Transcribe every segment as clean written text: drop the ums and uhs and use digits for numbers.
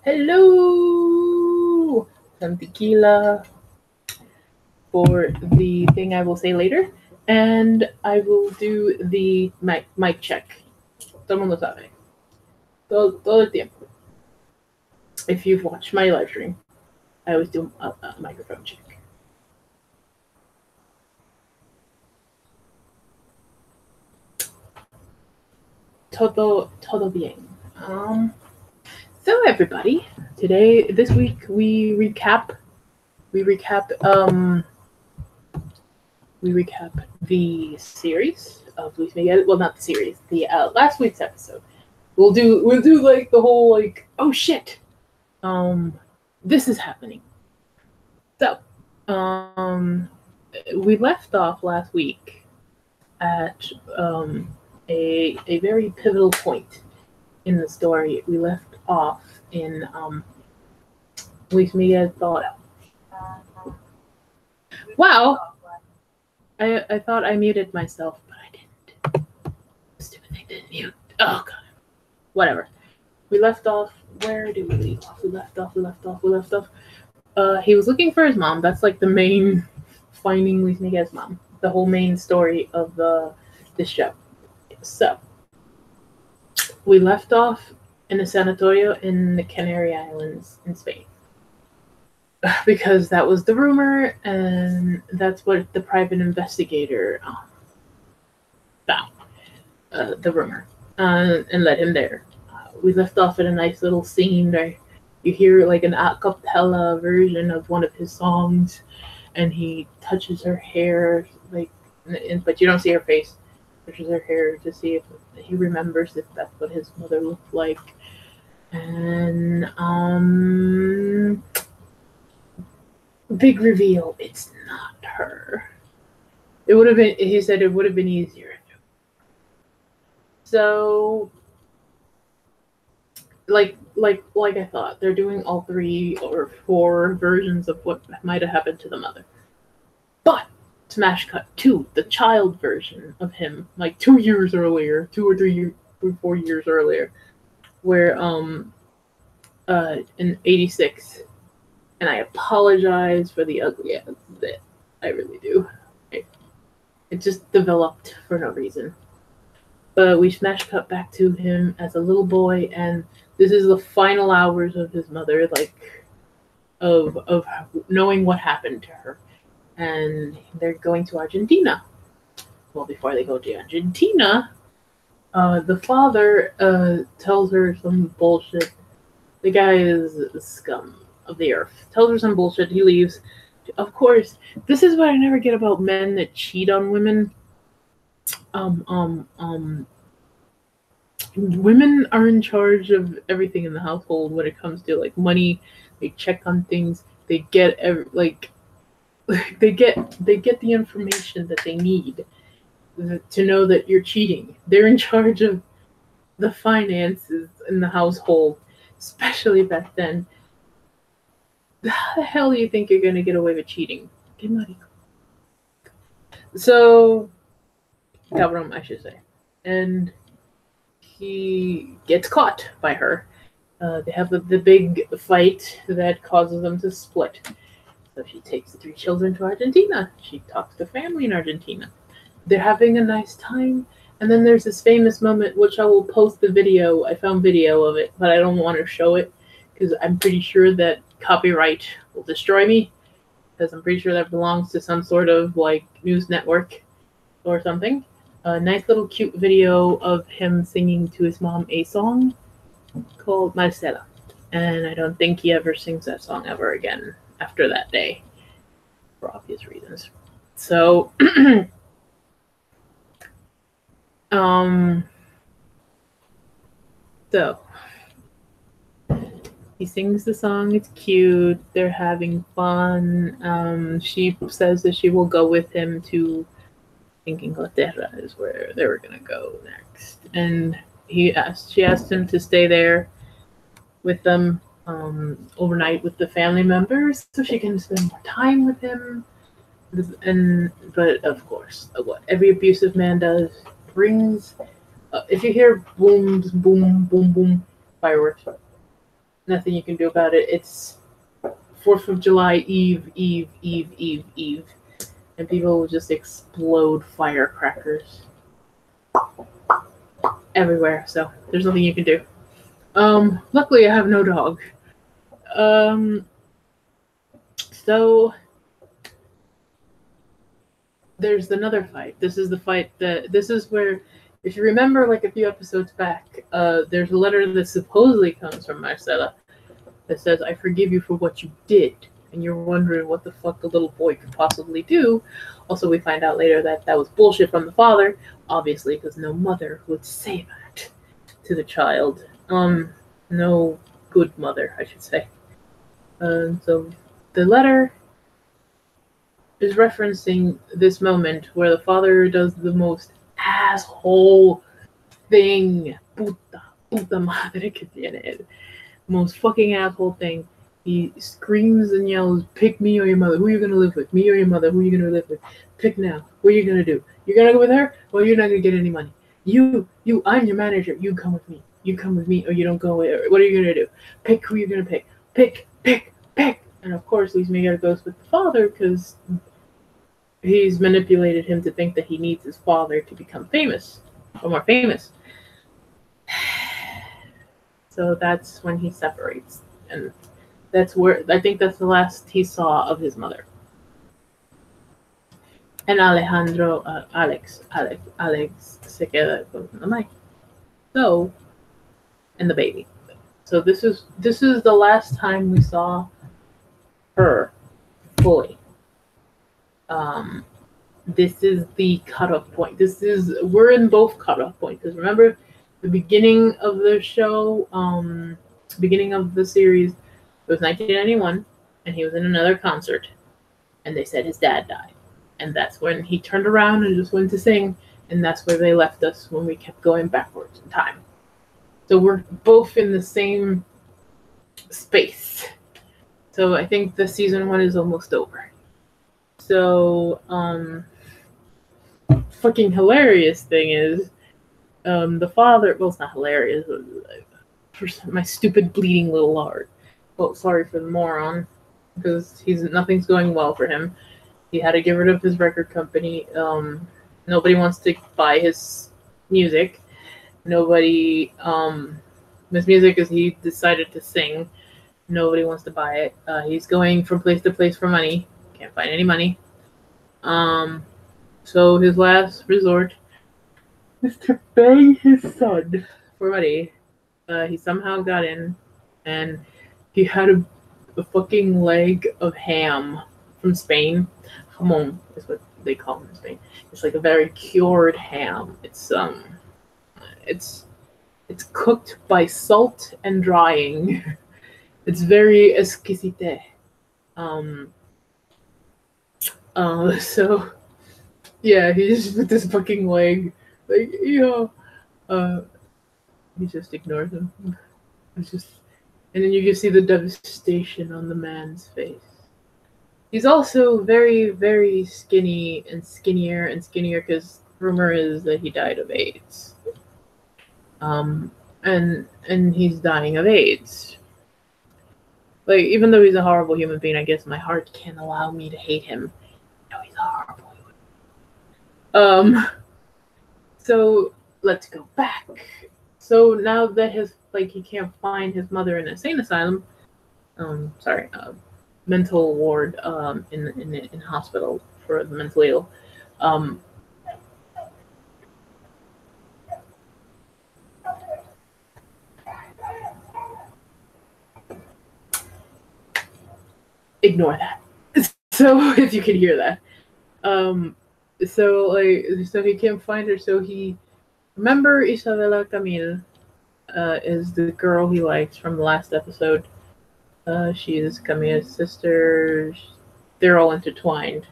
Hello! Some tequila for the thing I will say later. And I will do the mic check. Todo el mundo sabe. Todo el tiempo. If you've watched my live stream, I always do a microphone check. Todo bien. So everybody, this week we recap the series of Luis Miguel. Well, not the series, the last week's episode. We'll do like the whole like, oh shit, this is happening. So, we left off last week at a very pivotal point in the story. We left off in Luis Miguel thought, wow, I thought I muted myself, but I didn't. Stupid thing didn't mute. Oh god. Whatever. We left off. Where did we leave off? We left off. He was looking for his mom. That's like the main finding Luis Miguel's mom. The whole main story of this show. So we left off in a sanatorio in the Canary Islands in Spain. Because that was the rumor, and that's what the private investigator found, the rumor, and led him there. We left off at a nice little scene where you hear like an a cappella version of one of his songs, and he touches her hair, but you don't see her face. Touches her hair to see if he remembers if that's what his mother looked like, and big reveal, it's not her. It would have been, he said it would have been easier. So, like I thought, they're doing all 3 or 4 versions of what might have happened to the mother. But, smash cut to the child version of him, like 2 years earlier, 2 or 3 years, 4 years earlier, where, in 86, and I apologize for the ugly ass bit. I really do. It just developed for no reason. But we smash cut back to him as a little boy, and this is the final hours of his mother, like, of knowing what happened to her. And they're going to Argentina. Well, before they go to Argentina, the father tells her some bullshit. The guy is the scum of the earth. Tells her some bullshit. He leaves. Of course, this is what I never get about men that cheat on women. Women are in charge of everything in the household when it comes to like money. They check on things. They get they get the information that they need to know that you're cheating. They're in charge of the finances in the household, especially back then. How the hell do you think you're going to get away with cheating? Get money. So, cabrón, I should say. And he gets caught by her. They have the big fight that causes them to split. So she takes the 3 children to Argentina. She talks to family in Argentina. They're having a nice time. And then there's this famous moment, which I will post the video. I found video of it, but I don't want to show it because I'm pretty sure that copyright will destroy me, because I'm pretty sure that belongs to some sort of like news network or something. A nice little cute video of him singing to his mom a song called Marcela, and I don't think he ever sings that song ever again after that day, for obvious reasons. So so he sings the song, it's cute, they're having fun. She says that she will go with him to, I think Inglaterra is where they were going to go next. And she asked him to stay there with them overnight with the family members so she can spend more time with him. But of course, what every abusive man does, brings, if you hear booms, boom, boom, boom, fireworks, Nothing you can do about it. It's 4th of July Eve, and people will just explode firecrackers everywhere. So there's nothing you can do. Luckily I have no dog. So there's another fight. This is the fight this is where, if you remember, like a few episodes back, there's a letter that supposedly comes from Marcella that says, "I forgive you for what you did," and you're wondering what the fuck the little boy could possibly do. Also, we find out later that that was bullshit from the father, obviously, because no mother would say that to the child. No good mother, I should say. So the letter is referencing this moment where the father does the most asshole thing. Puta madre que tiene. Most fucking asshole thing. He screams and yells, "Pick me or your mother. Who are you gonna live with? Me or your mother? Who are you gonna live with? Pick now. What are you gonna do? You're gonna go with her? Well, you're not gonna get any money. I'm your manager. You come with me. You come with me or you don't go with her. What are you gonna do? Pick who you're gonna pick. Pick. And of course, Luis Miguel goes with the father because he's manipulated him to think that he needs his father to become famous, or more famous. So that's when he separates, and that's where I think that's the last he saw of his mother. And Alejandro, Alex se queda con mamá. So, and the baby. So this is the last time we saw her fully. This is the cutoff point. We're in both cutoff points. Because remember, the beginning of the show, beginning of the series, it was 1991, and he was in another concert, and they said his dad died. And that's when he turned around and just went to sing, and that's where they left us when we kept going backwards in time. So we're both in the same space. So I think the season 1 is almost over. So, fucking hilarious thing is, the father, well, it's not hilarious, for my stupid bleeding little heart. Well, sorry for the moron, because nothing's going well for him. He had to get rid of his record company. Nobody wants to buy his music. His music is he decided to sing. Nobody wants to buy it. He's going from place to place for money. Can't find any money. So his last resort is to beg his son for money. He somehow got in, and he had a fucking leg of ham from Spain. Jamón is what they call it in Spain. It's like a very cured ham. It's cooked by salt and drying. It's very exquisite. So yeah, he just put this fucking leg, like, he just ignores him. It's just, and then you can see the devastation on the man's face. He's also very, very skinny and skinnier because rumor is that he died of AIDS. And he's dying of AIDS. Like, even though he's a horrible human being, I guess my heart can't allow me to hate him. No, he's a horrible human being. So let's go back. So now that he can't find his mother in an insane asylum, mental ward, in hospital for the mentally ill. Ignore that. So if you can hear that, so he can't find her. So remember Isabela Camille, is the girl he likes from the last episode. She is Camille's sister. They're all intertwined.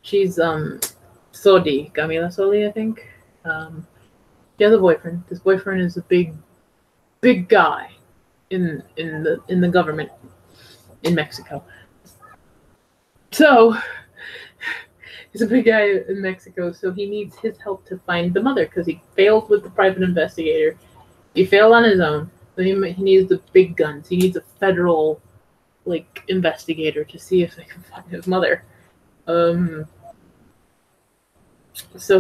She's Sodi, Camila Sodi, I think. She has a boyfriend. This boyfriend is a big guy in the government in Mexico. So he's a big guy in Mexico, so he needs his help to find the mother because he failed with the private investigator. He failed on his own. So he needs the big guns. He needs a federal, like, investigator to see if they can find his mother. So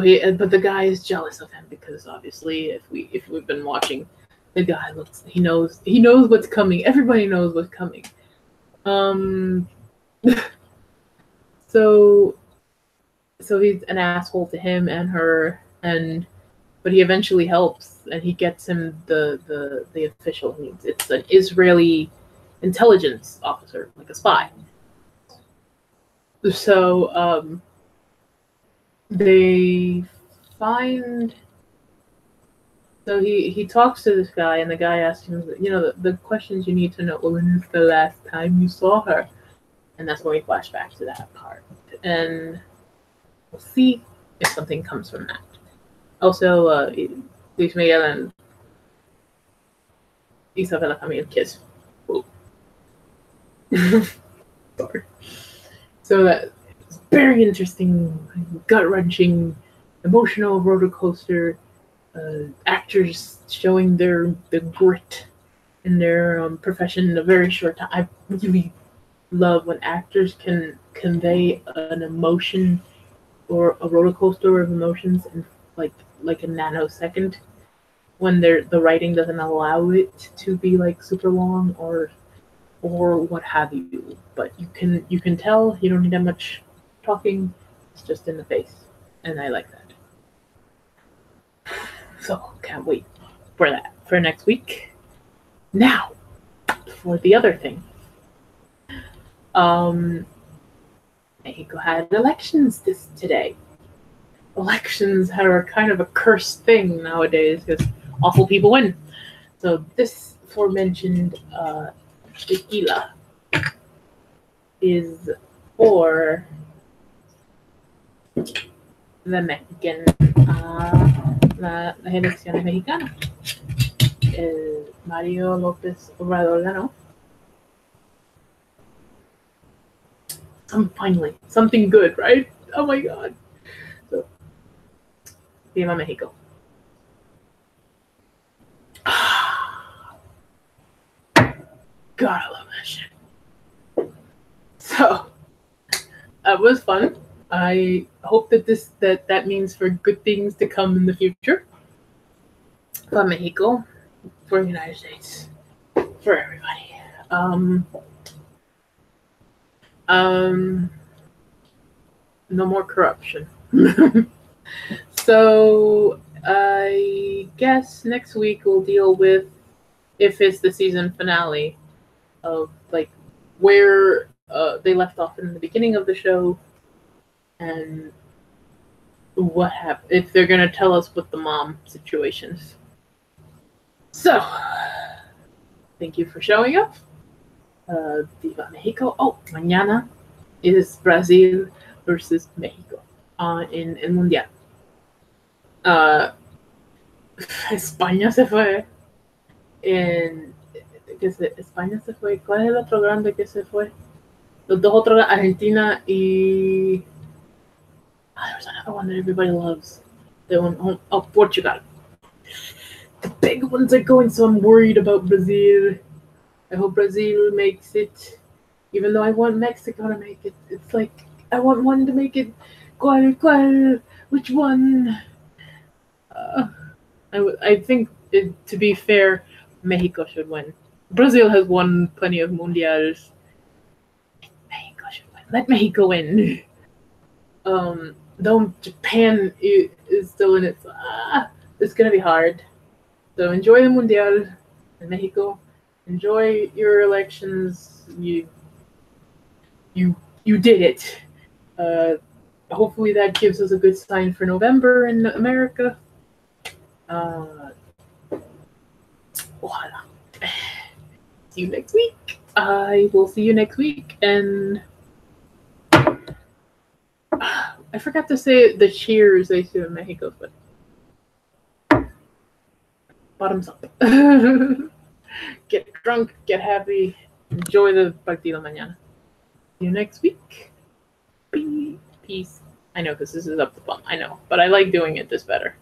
but the guy is jealous of him because obviously, if we've been watching, the guy he knows what's coming. Everybody knows what's coming. So he's an asshole to him and her, but he eventually helps and he gets him the official he needs. It's an Israeli intelligence officer, like a spy. So they find. So he talks to this guy, and the guy asks him, the questions you need to know. When is the last time you saw her? And that's when we flash back to that part. And we'll see if something comes from that. Also, Luis Miguel and Isabella Camille kiss. Sorry. So that's very interesting, gut-wrenching, emotional roller coaster. Actors showing their grit in their profession in a very short time. I really love when actors can convey an emotion or a roller coaster of emotions in like a nanosecond, when the writing doesn't allow it to be like super long or what have you. But you can tell you don't need that much talking. It's just in the face, and I like that. So can't wait for that for next week. Now, for the other thing. Mexico had elections today. Elections are kind of a cursed thing nowadays because awful people win. So this aforementioned tequila is for the Mexican, las elecciones mexicanas. Mario López Obrador ganó. Finally, something good, right? Oh my God. So, Viva Mexico. God, I love that shit. So, that was fun. I hope that that means for good things to come in the future. For Mexico, for the United States, for everybody. No more corruption. So I guess next week we'll deal with, if it's the season finale, of like where they left off in the beginning of the show and what happened, if they're gonna tell us what the mom situation is. So thank you for showing up. Viva Mexico. Oh, mañana is Brazil versus Mexico in el Mundial. España se fue. España se fue. ¿Cuál es el otro grande que se fue? Los dos otros, Argentina y... there's another one that everybody loves. The one, Portugal. The big ones are going, so I'm worried about Brazil. I hope Brazil makes it, even though I want Mexico to make it. It's like, I want one to make it. ¿Cuál? Which one? I think, to be fair, Mexico should win. Brazil has won plenty of mundials. Mexico should win. Let Mexico win. Though Japan is still in it, it's gonna be hard. So enjoy the mundial in Mexico. Enjoy your elections. You did it. Hopefully that gives us a good sign for November in America. Voila. See you next week. I will see you next week. And I forgot to say the cheers they do in Mexico, but bottoms up. Get drunk, get happy, enjoy the partido mañana. See you next week. Peace. I know, because this is up to fun. I know, but I like doing it this better.